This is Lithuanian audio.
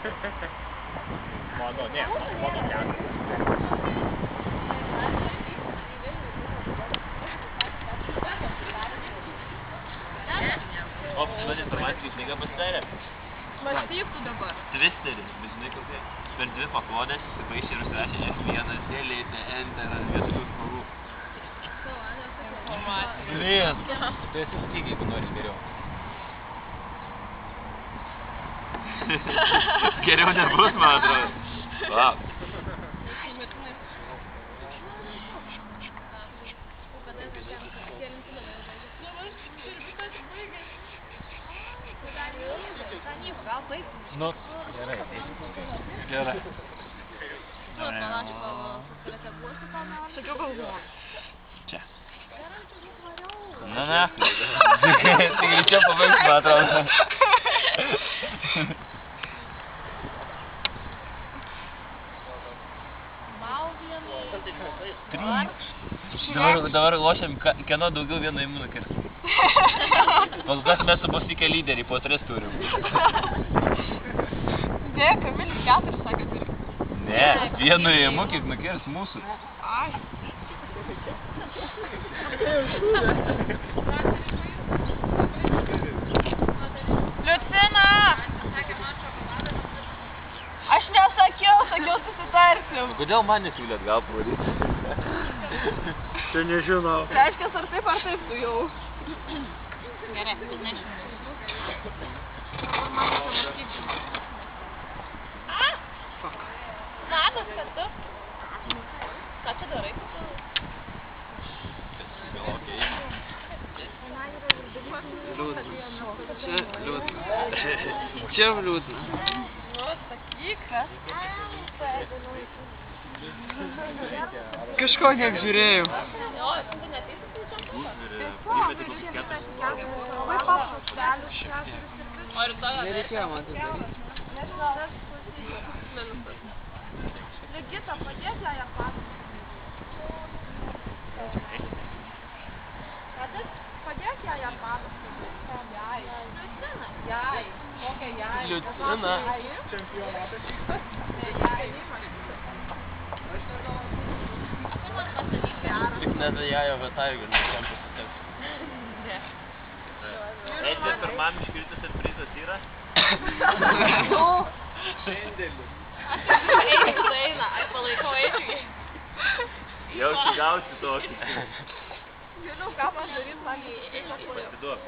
Mano, ne, mano geras. O, pasiduoti informacijų knygą pasidarė? Mąstyk tu dabar. Twisterį, bet žinai kokia? Per 2 paklodės įsipaišė ir užsirašė F1, delete, enter, vietokių spalvų. Turės. Tu esi skaityk, jeigu nori geriau. Geriau nebus, man atrodo. Lauk. Nu, gerai. Gerai. Sakiau galvoju. Čia. Na, na. Tai greičiau pabaigs, man atrodo. Dabar lošiam, kieno daugiau vieno įmų nukirs. Kol kas mes su Bosike lyderiai, po 3 turim. Dėja, Kamilis 4 sakė turi. Ne, vienu įmų kiek nukirs mūsų. Ai. Liucina! Aš nesakiau, sakiau susitarsim. Kodėl man nesiūlėt gal pavaryti? Čia nežinau. Reiškia, ar taip tu jau. Gerai, nežinau. Matas, kad tu? Ką čia darai? Liūdna. Čia liūdna. Čia liūdna. Nu, sakyk, kas? Kažko kiek žiūrėjau. Nereikėjo man tai daryti. Ligita, padėk ją patas. Padėk ją patas. Jai. Liucina. Jai. Kokia jai? Liucina. Čempionatas. Jai. Tik nedajajo vietąjų galiu jam pasiteks. Eiti pirmam iškilti surprizas yra? Šiandėlis. Eina, aš palaikau eiti. Jau gausi tokį. Žinau, ką man daryt, man Pasiduok.